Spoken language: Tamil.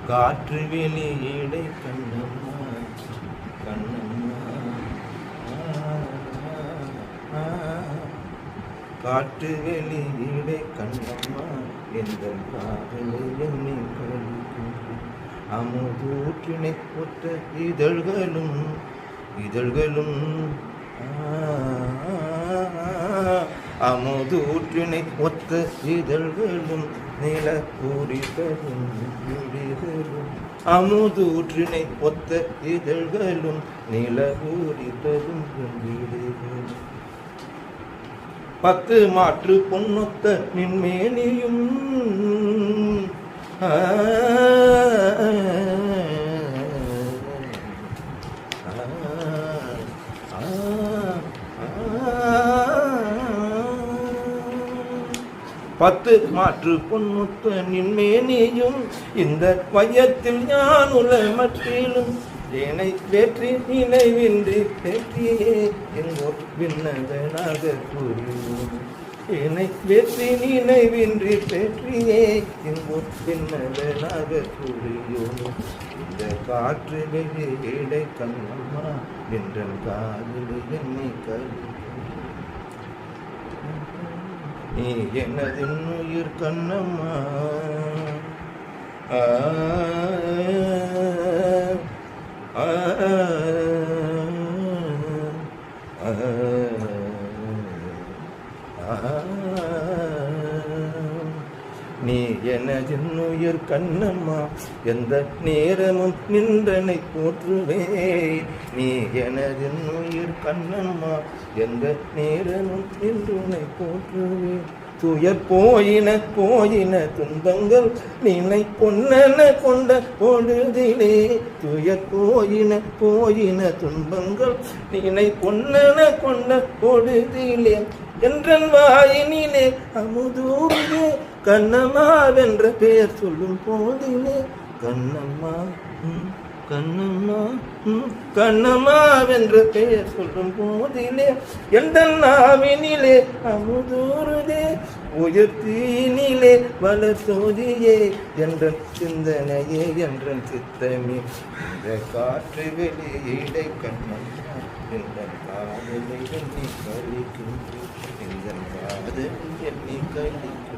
காற்று வெளியீடை கண்ணம்மா கண்ணம்மா காற்று வெளியீடை கண்ணம்மா எந்த காதலை எண்ணி கழிக்கின்ற அமுதூற்றினை ஒத்த இதழ்களும் இதழ்களும் அமுதூற்றினை ஒத்த இதழ்களும் நில பூரித்ததும் விழிகளும் அமுதூற்றினை ஒத்த இதழ்களும் நில பூரித்ததும் விழிகளும் 10 மாற்று பொன்னொத்த நின்மேனியும் பத்து மாற்று பொன்முத்த நின்மேனியும் இந்த வயத்தில் ஞான் உலமற்றிலும் என்னை வெற்றி நினைவின்றி வெற்றியே எங்கோர் விண்ணதனாக கூறியோம் என்னை வெற்றி நினைவின்றி வெற்றியே எங்கோர் விண்ணதனாக கூறியோம் இந்த காற்று வெளியீடை கண்ணம்மா என்ற காதலி என்னை கழி நீ எனதின் உயிர் கண்ணம்மா நீ எனதின் உயிர் கண்ணம்மா எந்த நேரமும் நின்றனை போற்றுவே நீ எனதின் உயிர் கண்ணம்மா எந்த நேரமும் நின்றனை போற்றுவே துயர் போயின துன்பங்கள் நினை பொன்னன கொண்ட பொழுதிலே துயர் போயின துன்பங்கள் நினை பொன்னன கொண்ட பொழுதிலே என்றன் வாயினிலே அமுதூரிலே கண்ணம்மா வென்ற பெயர் சொல்லும் போதிலே கண்ணம்மா கண்ணம்மா கண்ணம்மா வென்ற பெயர் சொல்லும் போதிலே எந்தன் நாவினிலே அமுதூருதே உயர்த்தீனிலே வளர்த்தோதியே என்ற சிந்தனையே என்ற சித்தமே இந்த காற்று வெளியீடை கண்ணம்மா என்ற காதலை எண்ணி கழிக்கின்றேன் இந்த காதலை எண்ணி கழிக்கின்றேன்